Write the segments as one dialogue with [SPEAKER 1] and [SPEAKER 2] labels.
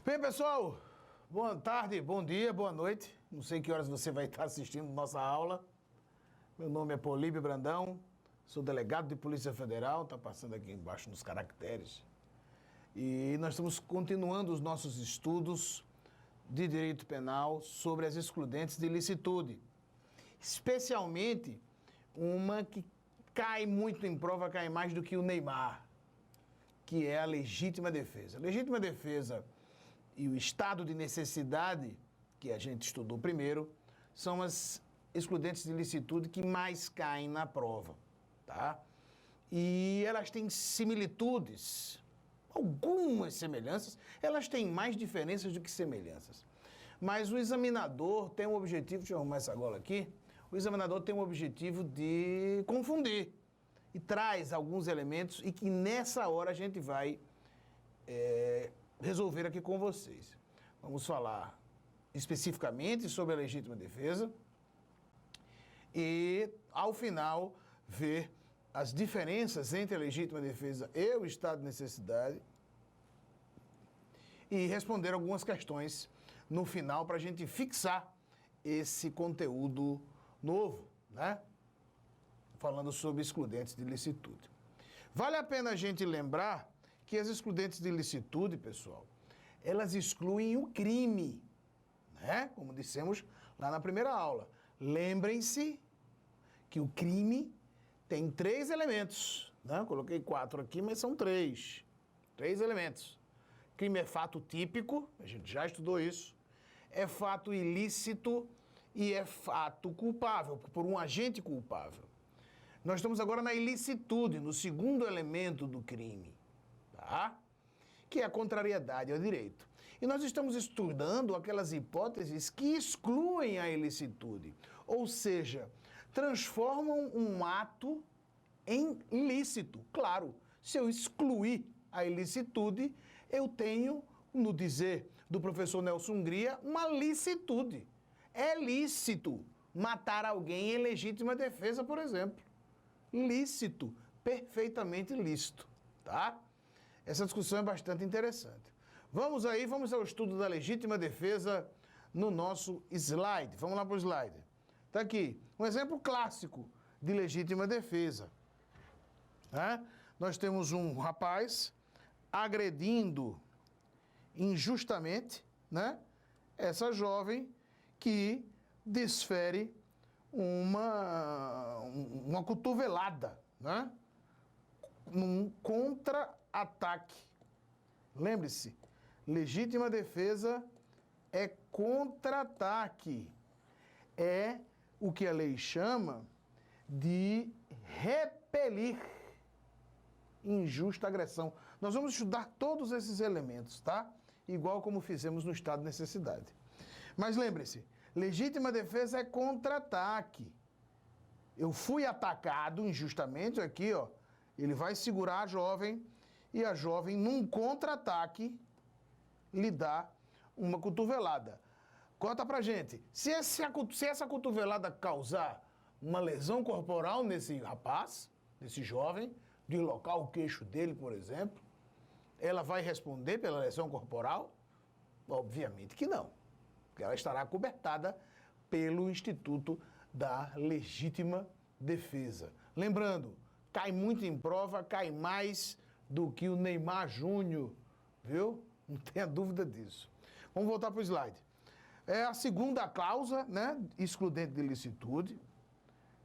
[SPEAKER 1] Bem, pessoal, boa tarde, bom dia, boa noite. Não sei que horas você vai estar assistindo nossa aula. Meu nome é Políbio Brandão, sou delegado de Polícia Federal, está passando aqui embaixo nos caracteres. E nós estamos continuando os nossos estudos de direito penal sobre as excludentes de ilicitude. Especialmente uma que cai muito em prova, cai mais do que o Neymar, que é a legítima defesa. A legítima defesa e o estado de necessidade, que a gente estudou primeiro, são as excludentes de ilicitude que mais caem na prova, tá? E elas têm similitudes, algumas semelhanças, elas têm mais diferenças do que semelhanças. Mas o examinador tem o objetivo, deixa eu arrumar essa gola aqui, o examinador tem o objetivo de confundir e traz alguns elementos e que nessa hora a gente vai resolver aqui com vocês. Vamos falar especificamente sobre a legítima defesa e, ao final, ver as diferenças entre a legítima defesa e o estado de necessidade e responder algumas questões no final para a gente fixar esse conteúdo novo, né? Falando sobre excludentes de ilicitude. Vale a pena a gente lembrar que as excludentes de ilicitude, pessoal, elas excluem o crime, né? Como dissemos lá na primeira aula. Lembrem-se que o crime tem 3 elementos, né? Coloquei 4 aqui, mas são 3. 3 elementos. Crime é fato típico, a gente já estudou isso. É fato ilícito e é fato culpável, por um agente culpável. Nós estamos agora na ilicitude, no segundo elemento do crime, tá? Que é a contrariedade ao direito. E nós estamos estudando aquelas hipóteses que excluem a ilicitude, ou seja, transformam um ato em ilícito. Claro, se eu excluir a ilicitude, eu tenho, no dizer do professor Nelson Hungria, uma licitude. É lícito matar alguém em legítima defesa, por exemplo. Lícito, perfeitamente lícito, tá? Essa discussão é bastante interessante. Vamos ao estudo da legítima defesa no nosso slide. Vamos lá para o slide. Está aqui, um exemplo clássico de legítima defesa. Né? Nós temos um rapaz agredindo injustamente, né, essa jovem que desfere uma cotovelada, né? Um contra-ataque. Lembre-se, legítima defesa é contra-ataque. É o que a lei chama de repelir injusta agressão. Nós vamos estudar todos esses elementos, tá? Igual como fizemos no estado de necessidade. Mas lembre-se, legítima defesa é contra-ataque. Eu fui atacado injustamente aqui, ó. Ele vai segurar a jovem e a jovem, num contra-ataque, lhe dá uma cotovelada. Conta pra gente, se essa cotovelada causar uma lesão corporal nesse rapaz, nesse jovem, deslocar o queixo dele, por exemplo, ela vai responder pela lesão corporal? Obviamente que não. Porque ela estará cobertada pelo Instituto da Legítima Defesa. Lembrando, cai muito em prova, cai mais do que o Neymar Júnior, viu? Não tenha dúvida disso. Vamos voltar para o slide. É a segunda cláusula, né, excludente de ilicitude,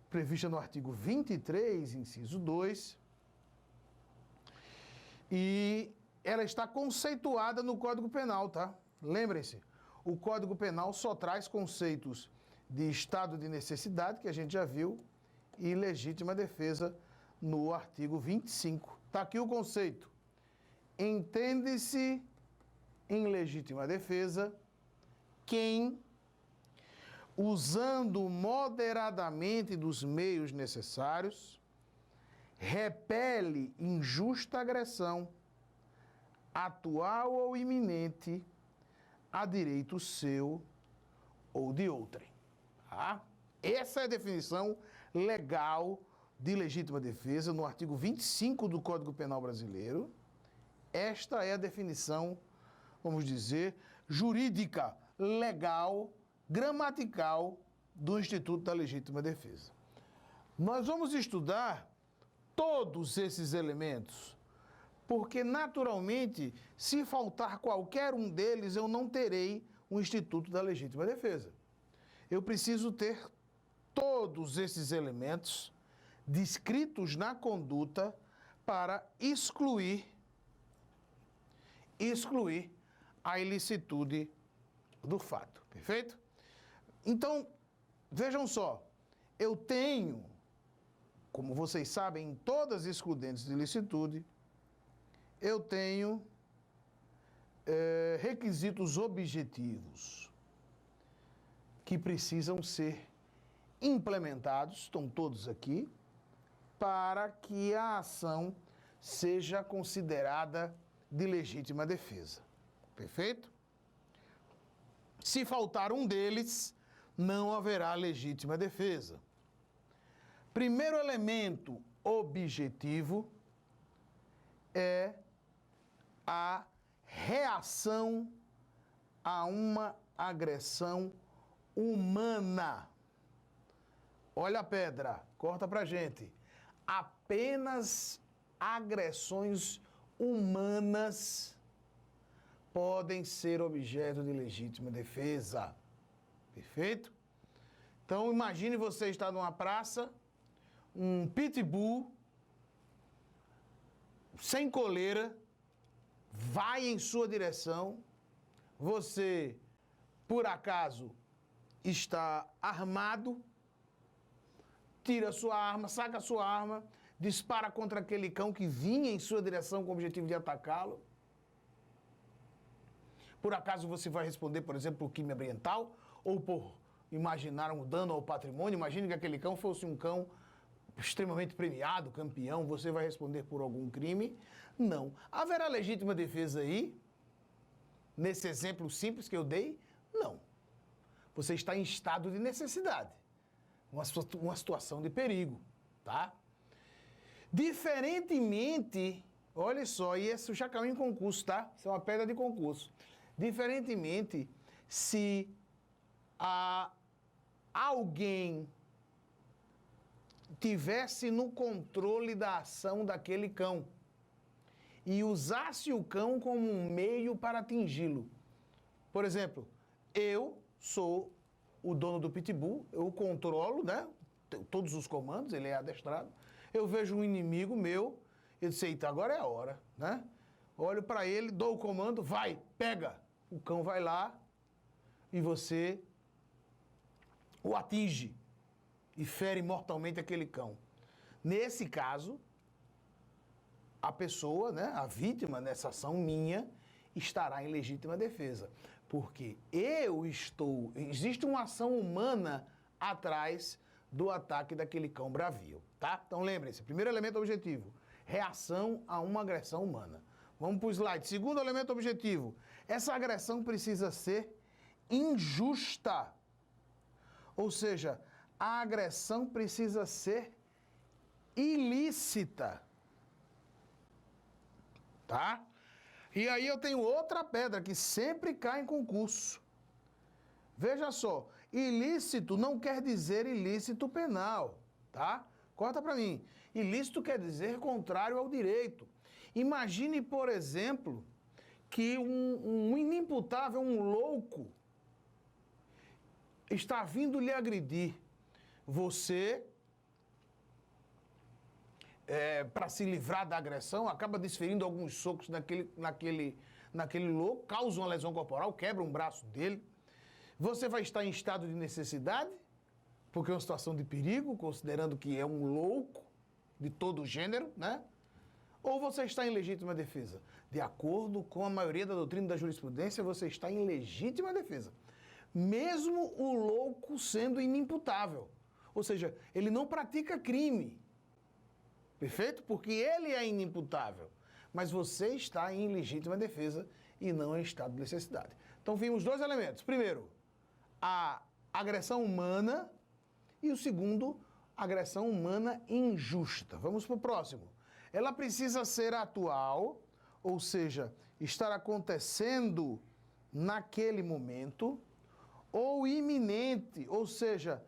[SPEAKER 1] prevista no artigo 23, inciso 2, e ela está conceituada no Código Penal, tá? Lembrem-se, o Código Penal só traz conceitos de estado de necessidade, que a gente já viu, e legítima defesa no artigo 25. Está aqui o conceito. Entende-se em legítima defesa quem, usando moderadamente dos meios necessários, repele injusta agressão, atual ou iminente, a direito seu ou de outrem. Tá? Essa é a definição legal de legítima defesa no artigo 25 do Código Penal Brasileiro. Esta é a definição vamos dizer, jurídica, legal, gramatical do Instituto da Legítima Defesa. Nós vamos estudar todos esses elementos, porque, naturalmente, se faltar qualquer um deles, eu não terei o Instituto da Legítima Defesa. Eu preciso ter todos esses elementos descritos na conduta para excluir a ilicitude do fato, perfeito? Então, vejam só, eu tenho, como vocês sabem, em todas as excludentes de ilicitude, eu tenho requisitos objetivos que precisam ser implementados, estão todos aqui, para que a ação seja considerada de legítima defesa. Perfeito? Se faltar um deles, não haverá legítima defesa. Primeiro elemento objetivo é a reação a uma agressão humana. Olha a pedra, corta pra gente. Apenas agressões humanas podem ser objeto de legítima defesa. Perfeito? Então, imagine você estar numa praça, um pitbull, sem coleira, vai em sua direção, você, por acaso, está armado, tira sua arma, saca sua arma, dispara contra aquele cão que vinha em sua direção com o objetivo de atacá-lo. Por acaso você vai responder, por exemplo, por crime ambiental ou por imaginar um dano ao patrimônio? Imagine que aquele cão fosse um cão extremamente premiado, campeão, você vai responder por algum crime? Não. Haverá legítima defesa aí? Nesse exemplo simples que eu dei? Não. Você está em estado de necessidade. Uma situação de perigo, tá? Diferentemente, olha só, e isso já caiu em concurso, tá? Isso é uma pedra de concurso. Diferentemente, se alguém tivesse no controle da ação daquele cão e usasse o cão como um meio para atingi-lo. Por exemplo, eu sou o dono do pitbull, eu controlo, né, todos os comandos, ele é adestrado. Eu vejo um inimigo meu, eu disse, eita, agora é a hora, né? Olho para ele, dou o comando, vai, pega. O cão vai lá e você o atinge e fere mortalmente aquele cão. Nesse caso, a pessoa, né, a vítima nessa ação minha, estará em legítima defesa. Porque existe uma ação humana atrás do ataque daquele cão bravio, tá? Então lembrem-se, primeiro elemento objetivo, reação a uma agressão humana. Vamos para o slide. Segundo elemento objetivo, essa agressão precisa ser injusta. Ou seja, a agressão precisa ser ilícita. Tá? E aí eu tenho outra pedra que sempre cai em concurso. Veja só, ilícito não quer dizer ilícito penal, tá? Corta para mim. Ilícito quer dizer contrário ao direito. Imagine, por exemplo, que um inimputável, um louco, está vindo lhe agredir. Você, para se livrar da agressão, acaba desferindo alguns socos naquele louco, causa uma lesão corporal, quebra um braço dele. Você vai estar em estado de necessidade, porque é uma situação de perigo, considerando que é um louco de todo gênero, né? Ou você está em legítima defesa? De acordo com a maioria da doutrina da jurisprudência, você está em legítima defesa. Mesmo o louco sendo inimputável. Ou seja, ele não pratica crime. Perfeito? Porque ele é inimputável. Mas você está em legítima defesa e não em estado de necessidade. Então, vimos dois elementos. Primeiro, a agressão humana e o segundo, agressão humana injusta. Vamos para o próximo. Ela precisa ser atual, ou seja, estar acontecendo naquele momento, ou iminente, ou seja,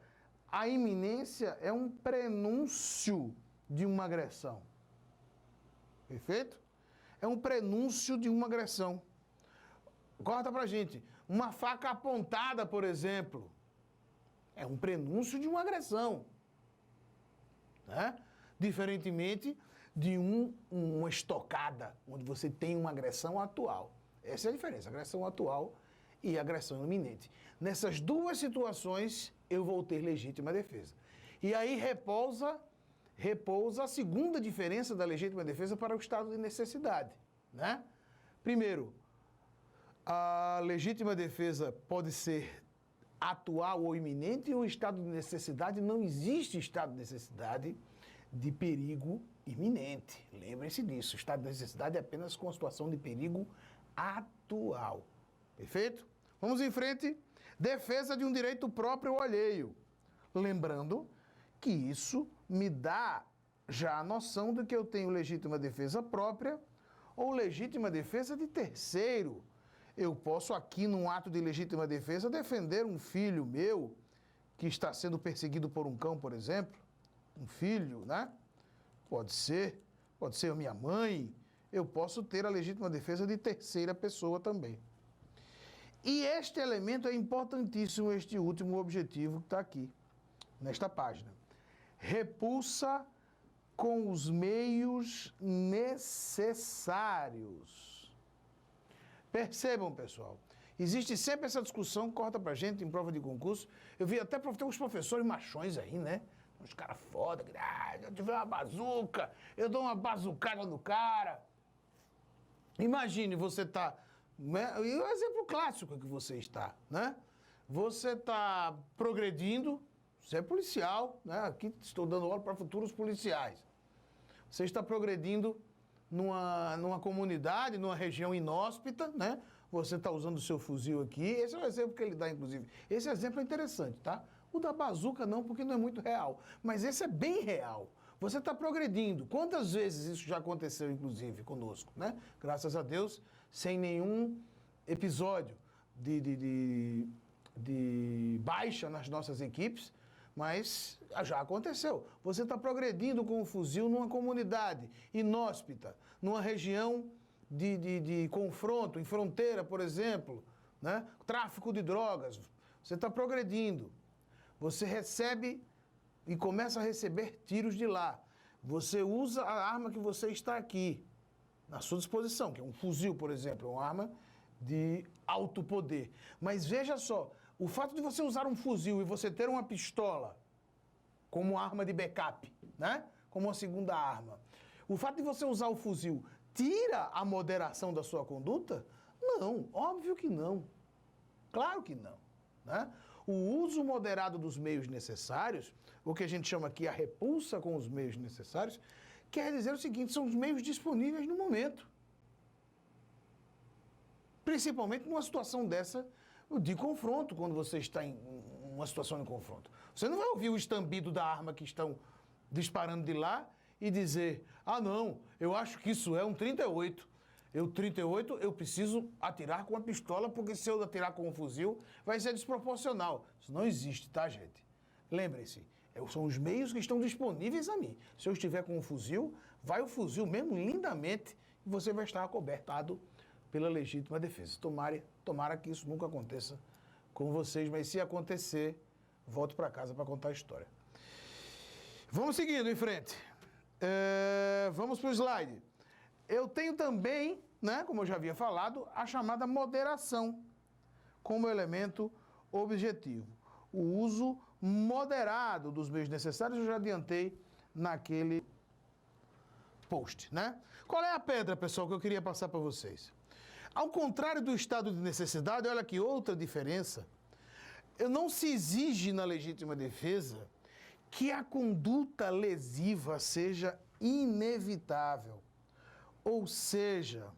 [SPEAKER 1] a iminência é um prenúncio de uma agressão. Perfeito? É um prenúncio de uma agressão. Corta pra gente. Uma faca apontada, por exemplo, é um prenúncio de uma agressão. Né? Diferentemente de uma estocada, onde você tem uma agressão atual. Essa é a diferença, agressão atual e agressão iminente. Nessas duas situações, eu vou ter legítima defesa. E aí repousa a segunda diferença da legítima defesa para o estado de necessidade. Né? Primeiro, a legítima defesa pode ser atual ou iminente, e o estado de necessidade, não existe estado de necessidade de perigo iminente. Lembrem-se disso. O estado de necessidade é apenas com a situação de perigo atual. Perfeito? Vamos em frente. Defesa de um direito próprio ou alheio. Lembrando que isso me dá já a noção de que eu tenho legítima defesa própria ou legítima defesa de terceiro. Eu posso aqui, num ato de legítima defesa, defender um filho meu que está sendo perseguido por um cão, por exemplo. Um filho, né? Pode ser a minha mãe. Eu posso ter a legítima defesa de terceira pessoa também. E este elemento é importantíssimo, este último objetivo que está aqui, nesta página. Repulsa com os meios necessários. Percebam, pessoal, existe sempre essa discussão, corta pra gente em prova de concurso. Eu vi até tem uns professores machões aí, né? Uns caras foda, que eu tiver uma bazuca, eu dou uma bazucada no cara. Imagine, você tá, né? E o exemplo clássico que você está, né? Você está progredindo, você é policial, né? Aqui estou dando aula para futuros policiais. Você está progredindo numa comunidade, numa região inóspita, né? Você está usando o seu fuzil aqui. Esse é o exemplo que ele dá, inclusive. Esse exemplo é interessante, tá? O da bazuca não, porque não é muito real. Mas esse é bem real. Você está progredindo. Quantas vezes isso já aconteceu, inclusive, conosco, né? Graças a Deus, sem nenhum episódio de baixa nas nossas equipes, mas já aconteceu. Você está progredindo com o fuzil numa comunidade inóspita, numa região de confronto, em fronteira, por exemplo, né? Tráfico de drogas. Você está progredindo. Você recebe e começa a receber tiros de lá. Você usa a arma que você está aqui, na sua disposição, que é um fuzil, por exemplo, uma arma de alto poder. Mas veja só, o fato de você usar um fuzil e você ter uma pistola como arma de backup, né? Como uma segunda arma. O fato de você usar o fuzil tira a moderação da sua conduta? Não, óbvio que não. Claro que não, né? O uso moderado dos meios necessários, o que a gente chama aqui a repulsa com os meios necessários, quer dizer o seguinte, são os meios disponíveis no momento. Principalmente numa situação dessa de confronto, quando você está em uma situação de confronto. Você não vai ouvir o estambido da arma que estão disparando de lá e dizer, ah não, eu acho que isso é um 38. 38 eu preciso atirar com a pistola, porque se eu atirar com um fuzil, vai ser desproporcional. Isso não existe, tá, gente? Lembrem-se, são os meios que estão disponíveis a mim. Se eu estiver com um fuzil, vai o fuzil mesmo lindamente e você vai estar acobertado pela legítima defesa. Tomara que isso nunca aconteça com vocês, mas se acontecer, volto para casa para contar a história. Vamos seguindo em frente. Vamos para o slide. Eu tenho também, né, como eu já havia falado, a chamada moderação como elemento objetivo. O uso moderado dos meios necessários, eu já adiantei naquele post, né? Qual é a pedra, pessoal, que eu queria passar para vocês? Ao contrário do estado de necessidade, olha aqui outra diferença. Não se exige na legítima defesa que a conduta lesiva seja inevitável. Ou seja,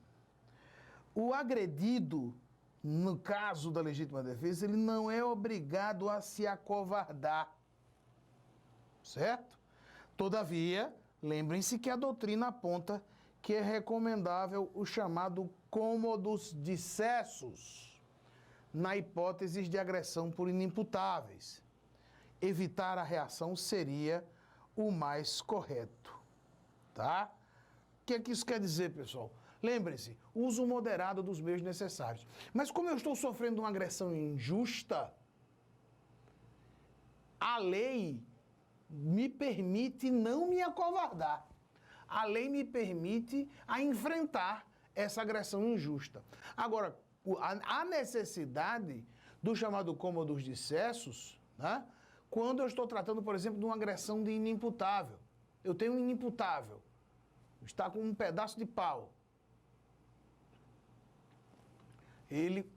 [SPEAKER 1] o agredido, no caso da legítima defesa, ele não é obrigado a se acovardar. Certo? Todavia, lembrem-se que a doutrina aponta que é recomendável o chamado cômodos dissessos, na hipótese de agressão por inimputáveis. Evitar a reação seria o mais correto, tá? O que é que isso quer dizer, pessoal? Lembre-se, uso moderado dos meios necessários. Mas como eu estou sofrendo uma agressão injusta, a lei me permite não me acovardar. A lei me permite a enfrentar essa agressão injusta. Agora, a necessidade do chamado cômodos dissessos, né? Quando eu estou tratando, por exemplo, de uma agressão de inimputável. Eu tenho um inimputável, está com um pedaço de pau. Ele,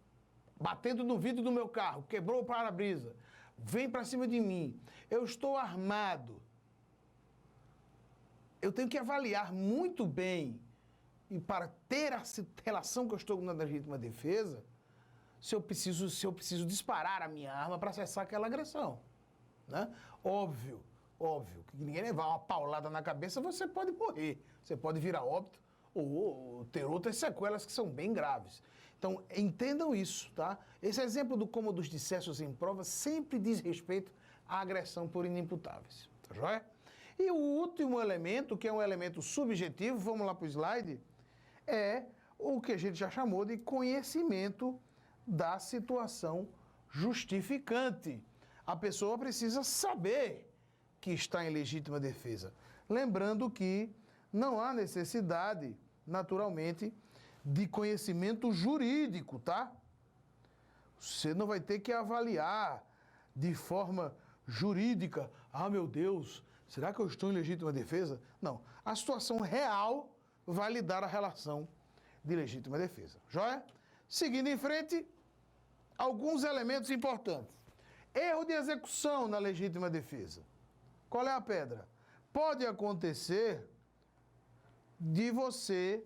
[SPEAKER 1] batendo no vidro do meu carro, quebrou o para-brisa, vem para cima de mim. Eu estou armado. Eu tenho que avaliar muito bem, e para ter a relação que eu estou na legítima defesa, se eu preciso disparar a minha arma para cessar aquela agressão. Né? Óbvio que ninguém levar uma paulada na cabeça, você pode morrer, você pode virar óbito ou ter outras sequelas que são bem graves. Então, entendam isso, tá? Esse exemplo do cômodos dissessos em prova sempre diz respeito à agressão por inimputáveis, tá joia? E o último elemento, que é um elemento subjetivo, vamos lá para o slide, é o que a gente já chamou de conhecimento da situação justificante. A pessoa precisa saber que está em legítima defesa. Lembrando que não há necessidade, naturalmente, de conhecimento jurídico, tá? Você não vai ter que avaliar de forma jurídica. Ah, meu Deus, será que eu estou em legítima defesa? Não. A situação real vai lhe dar a relação de legítima defesa. Joia? Seguindo em frente, alguns elementos importantes. Erro de execução na legítima defesa. Qual é a pedra? Pode acontecer de você,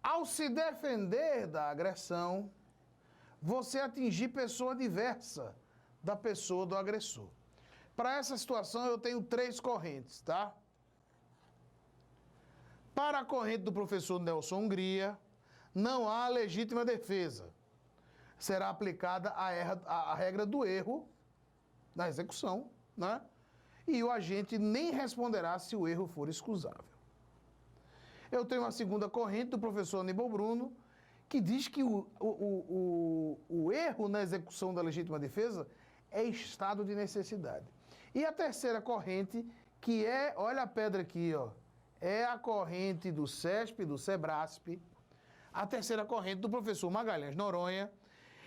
[SPEAKER 1] ao se defender da agressão, você atingir pessoa diversa da pessoa do agressor. Para essa situação, eu tenho 3 correntes, tá? Para a corrente do professor Nelson Hungria, não há legítima defesa. Será aplicada a regra do erro na execução, né? E o agente nem responderá se o erro for excusável. Eu tenho uma segunda corrente do professor Aníbal Bruno, que diz que o erro na execução da legítima defesa é estado de necessidade. E a terceira corrente, que é, olha a pedra aqui, ó, é a corrente do SESP, do SEBRASP. A terceira corrente do professor Magalhães Noronha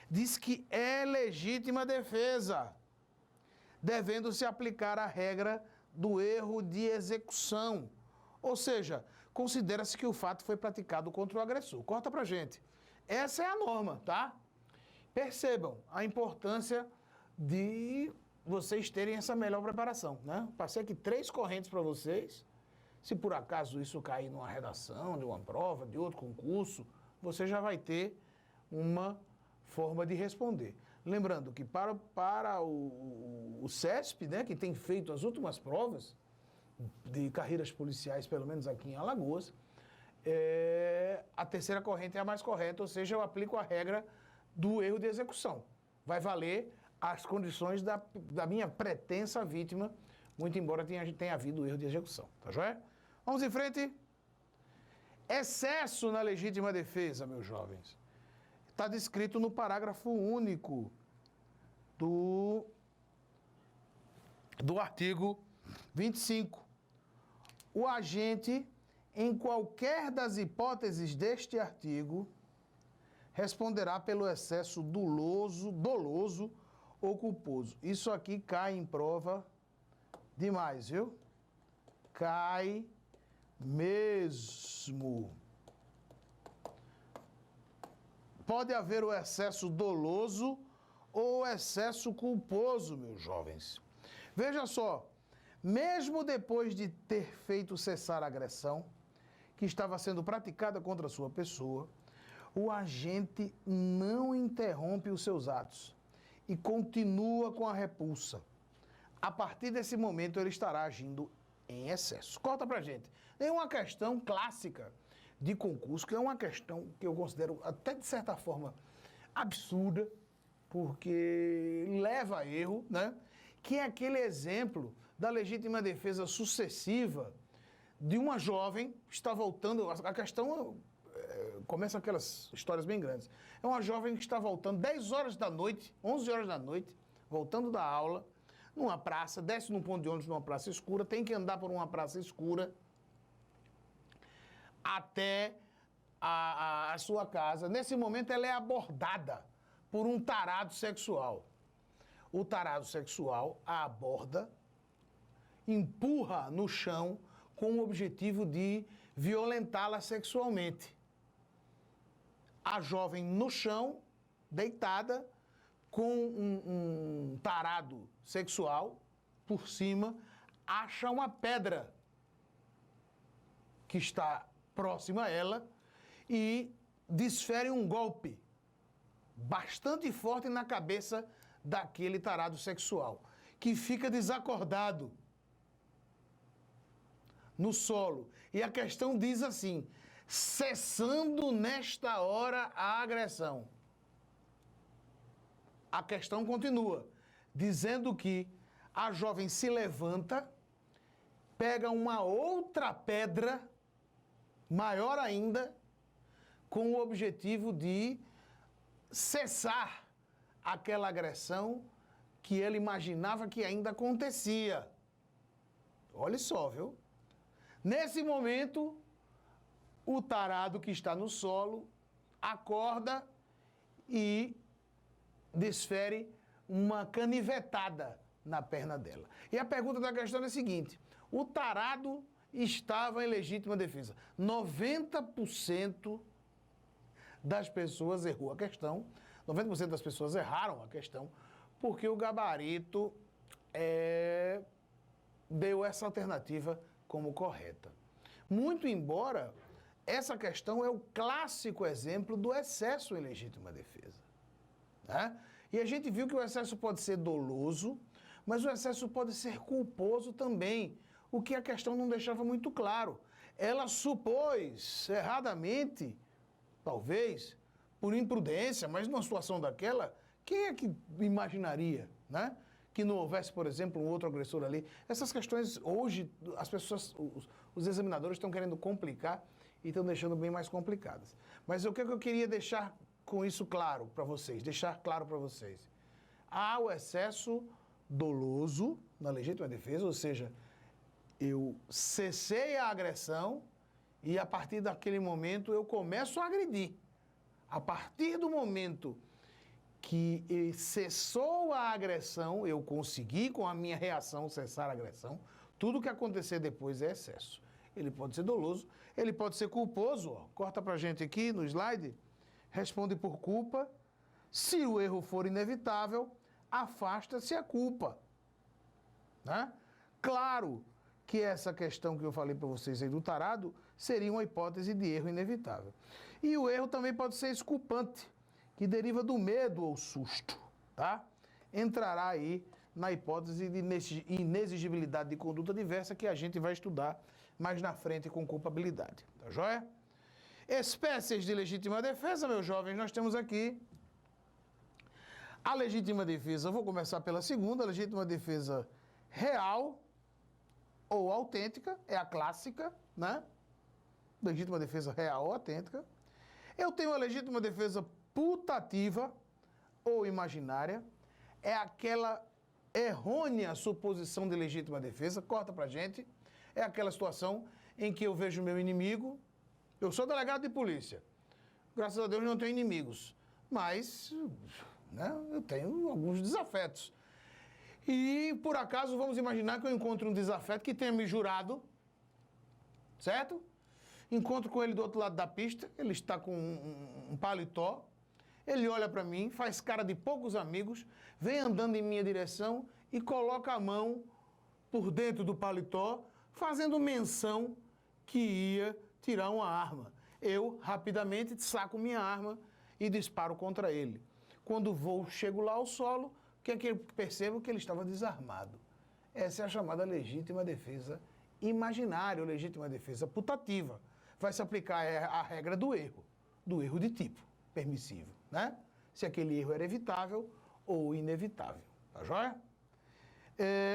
[SPEAKER 1] diz que é legítima defesa, devendo se aplicar a regra do erro de execução. Ou seja, considera-se que o fato foi praticado contra o agressor. Corta pra gente. Essa é a norma, tá? Percebam a importância de vocês terem essa melhor preparação, né? Passei aqui 3 correntes para vocês. Se por acaso isso cair numa redação, de uma prova, de outro concurso, você já vai ter uma forma de responder. Lembrando que para o SESP, né, que tem feito as últimas provas de carreiras policiais, pelo menos aqui em Alagoas, a terceira corrente é a mais correta, ou seja, eu aplico a regra do erro de execução. Vai valer as condições da minha pretensa vítima, muito embora tenha havido erro de execução. Tá joia? Vamos em frente. Excesso na legítima defesa, meus jovens. Está descrito no parágrafo único do artigo 25. O agente, em qualquer das hipóteses deste artigo, responderá pelo excesso doloso ou culposo. Isso aqui cai em prova demais, viu? Cai mesmo. Pode haver o excesso doloso ou o excesso culposo, meus jovens. Veja só, mesmo depois de ter feito cessar a agressão que estava sendo praticada contra a sua pessoa, o agente não interrompe os seus atos e continua com a repulsa. A partir desse momento, ele estará agindo em excesso. Corta pra gente. Tem uma questão clássica de concurso, que é uma questão que eu considero até de certa forma absurda, porque leva a erro, né? Que é aquele exemplo da legítima defesa sucessiva de uma jovem que está voltando, a questão começa aquelas histórias bem grandes. É uma jovem que está voltando 10 horas da noite, 11 horas da noite, voltando da aula, numa praça, desce num ponto de ônibus numa praça escura, tem que andar por uma praça escura até a sua casa. Nesse momento ela é abordada por um tarado sexual. O tarado sexual a aborda, empurra no chão com o objetivo de violentá-la sexualmente. A jovem no chão, deitada, com um tarado sexual por cima, acha uma pedra que está próxima a ela e desfere um golpe bastante forte na cabeça daquele tarado sexual, que fica desacordado no solo. E a questão diz assim: cessando nesta hora a agressão. A questão continua, dizendo que a jovem se levanta, pega uma outra pedra, maior ainda, com o objetivo de cessar aquela agressão que ele imaginava que ainda acontecia. Olha só, viu? Nesse momento, o tarado que está no solo acorda e desfere uma canivetada na perna dela. E a pergunta da questão é a seguinte: o tarado estava em legítima defesa. 90% das pessoas errou a questão, 90% das pessoas erraram a questão, porque o gabarito deu essa alternativa como correta. Muito embora essa questão é o clássico exemplo do excesso em legítima defesa, né? E a gente viu que o excesso pode ser doloso, mas o excesso pode ser culposo também, o que a questão não deixava muito claro. Ela supôs erradamente, talvez, por imprudência, mas numa situação daquela, quem é que imaginaria, né? Que não houvesse, por exemplo, um outro agressor ali. Essas questões, hoje, as pessoas, os examinadores estão querendo complicar e estão deixando bem mais complicadas. Mas o que eu queria deixar com isso claro para vocês, há o excesso doloso na legítima defesa, ou seja, eu cessei a agressão e a partir daquele momento eu começo a agredir. A partir do momento que cessou a agressão, eu consegui com a minha reação cessar a agressão, tudo que acontecer depois é excesso. Ele pode ser doloso, ele pode ser culposo, ó. Corta pra gente aqui no slide, responde por culpa. Se o erro for inevitável, afasta-se a culpa, né? Claro que essa questão que eu falei para vocês aí do tarado seria uma hipótese de erro inevitável. E o erro também pode ser exculpante, que deriva do medo ou susto, tá? Entrará aí na hipótese de inexigibilidade de conduta diversa que a gente vai estudar mais na frente com culpabilidade, tá joia? Espécies de legítima defesa, meus jovens, nós temos aqui a legítima defesa, vou começar pela segunda, a legítima defesa real ou autêntica, é a clássica, né? Legítima defesa real ou autêntica. Eu tenho a legítima defesa putativa ou imaginária, é aquela errônea suposição de legítima defesa, corta pra gente, é aquela situação em que eu vejo meu inimigo, eu sou delegado de polícia, graças a Deus não tenho inimigos, mas, né, eu tenho alguns desafetos. E, por acaso, vamos imaginar que eu encontro um desafeto que tenha me jurado, certo? Encontro com ele do outro lado da pista, ele está com um paletó, ele olha para mim, faz cara de poucos amigos, vem andando em minha direção e coloca a mão por dentro do paletó, fazendo menção que ia tirar uma arma. Eu, rapidamente, saco minha arma e disparo contra ele. Quando chego lá ao solo, o que é que eu percebo? Que ele estava desarmado. Essa é a chamada legítima defesa imaginária, ou legítima defesa putativa. vai se aplicar a regra do erro de tipo permissivo, né? Se aquele erro era evitável ou inevitável, tá joia?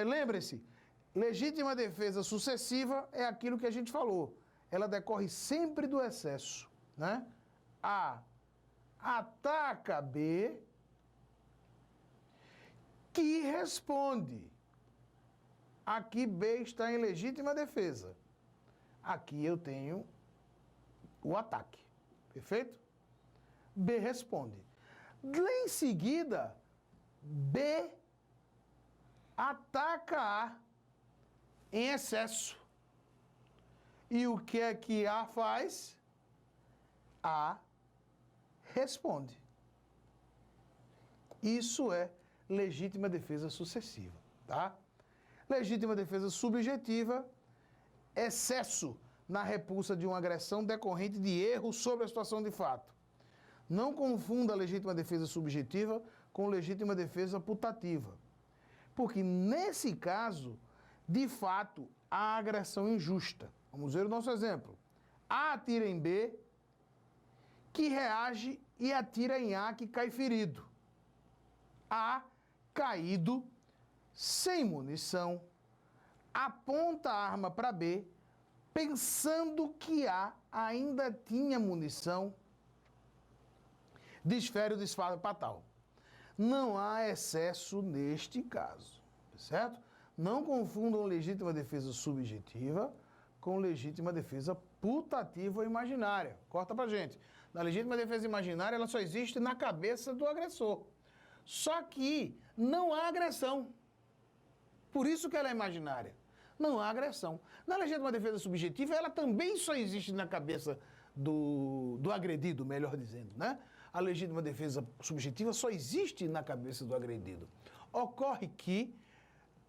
[SPEAKER 1] Lembre-se, legítima defesa sucessiva é aquilo que a gente falou. Ela decorre sempre do excesso, né? A ataca B, que responde. Aqui B está em legítima defesa. Aqui eu tenho o ataque, perfeito? B responde. Em seguida, B ataca A em excesso. E o que é que A faz? A responde. Isso é legítima defesa sucessiva, tá? Legítima defesa subjetiva, excesso na repulsa de uma agressão decorrente de erro sobre a situação de fato. Não confunda a legítima defesa subjetiva com legítima defesa putativa. Porque, nesse caso, de fato, há agressão injusta. Vamos ver o nosso exemplo. A atira em B, que reage e atira em A, que cai ferido. A, caído, sem munição, aponta a arma para B, pensando que A ainda tinha munição, desfere o disparo fatal. Não há excesso neste caso, certo? Não confundam legítima defesa subjetiva com legítima defesa putativa ou imaginária. Corta pra gente. Na legítima defesa imaginária, ela só existe na cabeça do agressor. Só que não há agressão. Por isso que ela é imaginária. Não há agressão. Na legítima defesa subjetiva, ela também só existe na cabeça do agredido, melhor dizendo, né? A legítima defesa subjetiva só existe na cabeça do agredido. Ocorre que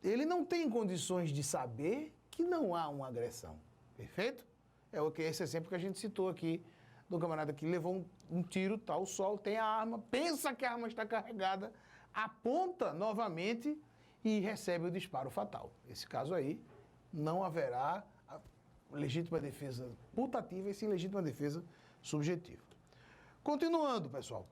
[SPEAKER 1] ele não tem condições de saber que não há uma agressão. Perfeito? Esse exemplo que a gente citou aqui, do camarada que levou um tiro, tá o sol, tem a arma, pensa que a arma está carregada, aponta novamente e recebe o disparo fatal. Esse caso aí, não haverá legítima defesa putativa e sim legítima defesa subjetiva. Continuando, pessoal,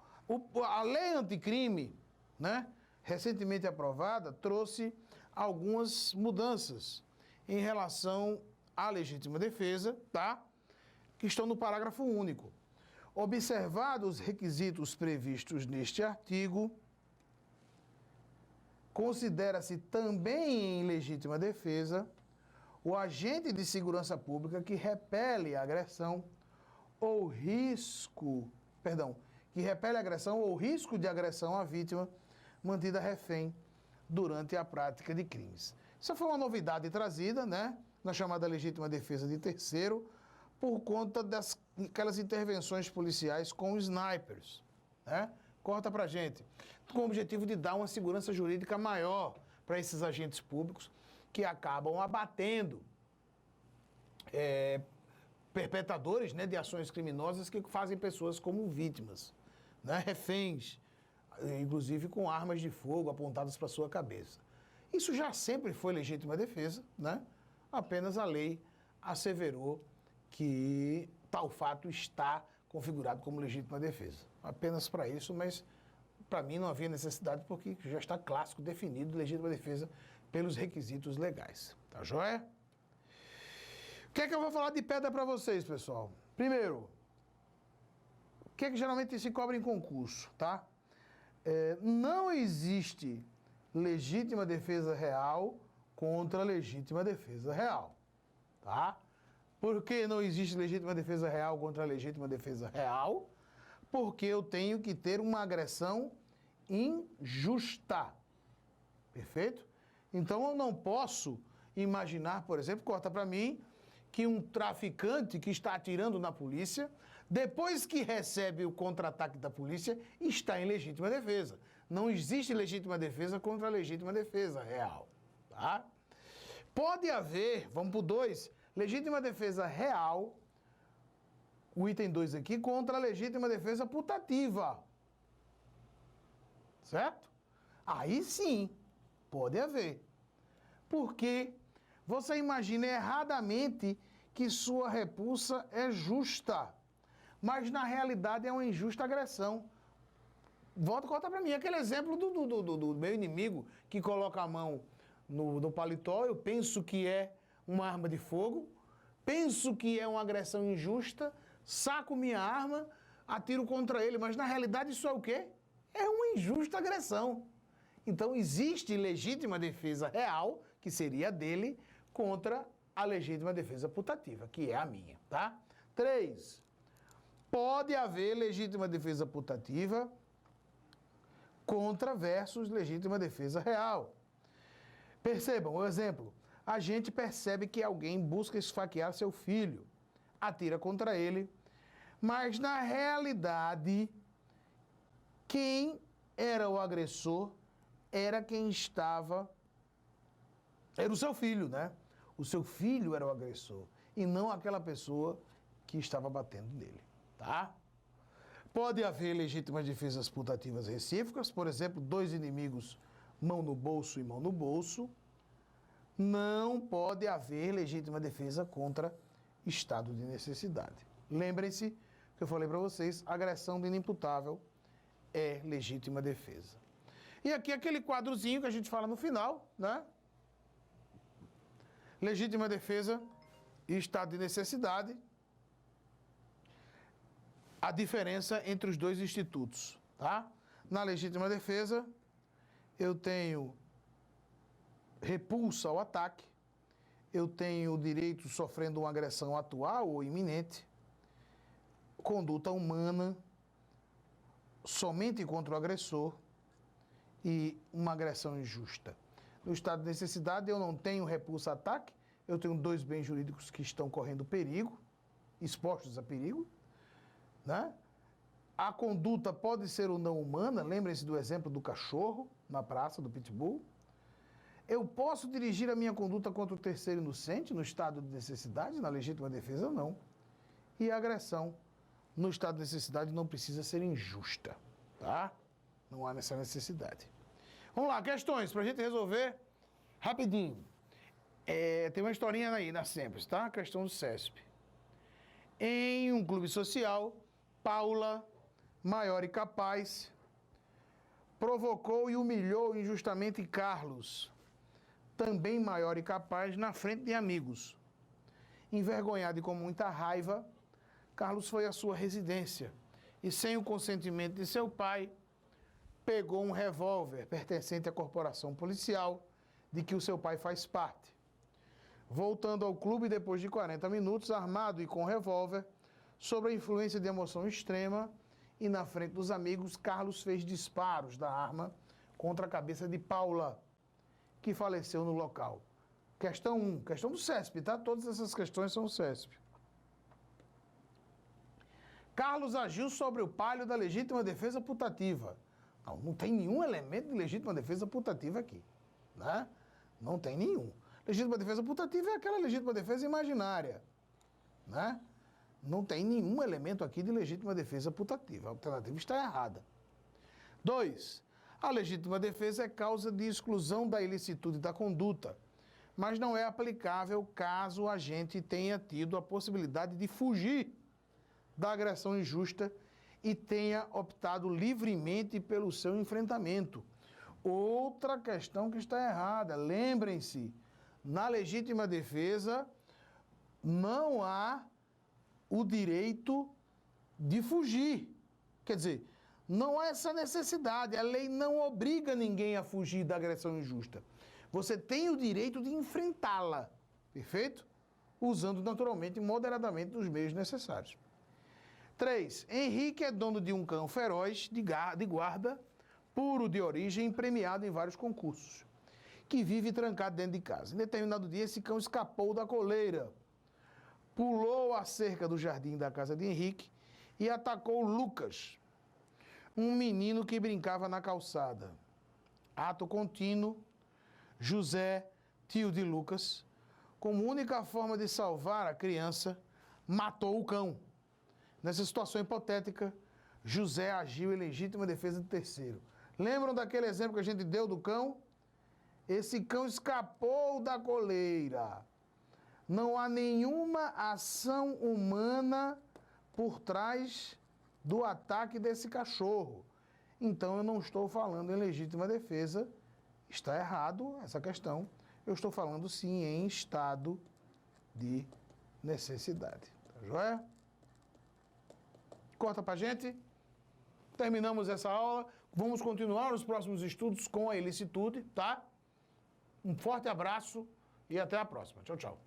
[SPEAKER 1] a lei anticrime, né, recentemente aprovada, trouxe algumas mudanças em relação à legítima defesa, tá? Que estão no parágrafo único. Observados os requisitos previstos neste artigo, considera-se também em legítima defesa o agente de segurança pública que repele a agressão ou risco, que repele a agressão ou risco de agressão à vítima mantida refém durante a prática de crimes. Isso foi uma novidade trazida, né, na chamada legítima defesa de terceiro, por conta daquelas intervenções policiais com snipers, né? Corta pra gente. Com o objetivo de dar uma segurança jurídica maior para esses agentes públicos que acabam abatendo perpetradores, né, de ações criminosas que fazem pessoas como vítimas, né, reféns, inclusive com armas de fogo apontadas para sua cabeça. Isso já sempre foi legítima defesa, né? Apenas a lei asseverou que tal fato está configurado como legítima defesa. Apenas para isso, mas para mim não havia necessidade porque já está clássico definido legítima defesa pelos requisitos legais. Tá joia? O que é que eu vou falar de pedra para vocês, pessoal? Primeiro, o que é que geralmente se cobra em concurso, tá? Não existe legítima defesa real contra legítima defesa real, tá? Por que não existe legítima defesa real contra legítima defesa real? Porque eu tenho que ter uma agressão injusta, perfeito? Então eu não posso imaginar, por exemplo, corta para mim, que um traficante que está atirando na polícia, depois que recebe o contra-ataque da polícia, está em legítima defesa. Não existe legítima defesa contra legítima defesa real, tá? Pode haver, vamos para o 2, legítima defesa real, o item 2 aqui, contra a legítima defesa putativa. Certo? Aí sim, pode haver. Porque você imagina erradamente que sua repulsa é justa, mas na realidade é uma injusta agressão. Volta a contar para mim aquele exemplo do meu inimigo que coloca a mão no paletó. Eu penso que é uma arma de fogo, penso que é uma agressão injusta, saco minha arma, atiro contra ele, mas na realidade isso é o quê? É uma injusta agressão. Então existe legítima defesa real, que seria a dele, contra a legítima defesa putativa, que é a minha, tá? 3. Pode haver legítima defesa putativa contra versus legítima defesa real. Percebam o exemplo. A gente percebe que alguém busca esfaquear seu filho, atira contra ele, mas na realidade, quem era o agressor era quem estava... Era o seu filho, né? O seu filho era o agressor e não aquela pessoa que estava batendo nele, tá? Pode haver legítimas defesas putativas recíprocas, por exemplo, 2 inimigos, mão no bolso e mão no bolso. Não pode haver legítima defesa contra estado de necessidade. Lembrem-se que eu falei para vocês, agressão do inimputável é legítima defesa. E aqui aquele quadrozinho que a gente fala no final, né? Legítima defesa e estado de necessidade. A diferença entre os dois institutos, tá? Na legítima defesa, eu tenho repulsa ao ataque, eu tenho o direito sofrendo uma agressão atual ou iminente, conduta humana somente contra o agressor e uma agressão injusta. No estado de necessidade, eu não tenho repulsa a ataque, eu tenho 2 bens jurídicos que estão correndo perigo, expostos a perigo, né? A conduta pode ser ou não humana, lembrem-se do exemplo do cachorro na praça, do pitbull. Eu posso dirigir a minha conduta contra o terceiro inocente no estado de necessidade, na legítima defesa, não. E a agressão no estado de necessidade não precisa ser injusta, tá? Não há essa necessidade. Vamos lá, questões para a gente resolver rapidinho. Tem uma historinha aí na Sempre, tá? A questão do CESP. Em um clube social, Paula, maior e capaz, provocou e humilhou injustamente Carlos, também maior e capaz, na frente de amigos. Envergonhado e com muita raiva, Carlos foi à sua residência e, sem o consentimento de seu pai, pegou um revólver pertencente à corporação policial de que o seu pai faz parte. Voltando ao clube depois de 40 minutos, armado e com revólver, sob a influência de emoção extrema e na frente dos amigos, Carlos fez disparos da arma contra a cabeça de Paula, que faleceu no local. Questão 1, questão do CESP, tá? Todas essas questões são o CESP. Carlos agiu sobre o palio da legítima defesa putativa. Não tem nenhum elemento de legítima defesa putativa aqui, né? Não tem nenhum. Legítima defesa putativa é aquela legítima defesa imaginária, né? Não tem nenhum elemento aqui de legítima defesa putativa. A alternativa está errada. 2. A legítima defesa é causa de exclusão da ilicitude da conduta, mas não é aplicável caso o agente tenha tido a possibilidade de fugir da agressão injusta e tenha optado livremente pelo seu enfrentamento. Outra questão que está errada. Lembrem-se, na legítima defesa não há o direito de fugir. Quer dizer, não há essa necessidade. A lei não obriga ninguém a fugir da agressão injusta. Você tem o direito de enfrentá-la, perfeito? Usando naturalmente e moderadamente os meios necessários. 3. Henrique é dono de um cão feroz de guarda, puro de origem, premiado em vários concursos, que vive trancado dentro de casa. Em determinado dia, esse cão escapou da coleira, pulou a cerca do jardim da casa de Henrique e atacou Lucas, um menino que brincava na calçada. Ato contínuo, José, tio de Lucas, como única forma de salvar a criança, matou o cão. Nessa situação hipotética, José agiu em legítima defesa de terceiro. Lembram daquele exemplo que a gente deu do cão? Esse cão escapou da coleira. Não há nenhuma ação humana por trás do ataque desse cachorro. Então, eu não estou falando em legítima defesa. Está errado essa questão. Eu estou falando, sim, em estado de necessidade. Tá joia? Corta pra gente. Terminamos essa aula. Vamos continuar os próximos estudos com a ilicitude, tá? Um forte abraço e até a próxima. Tchau, tchau.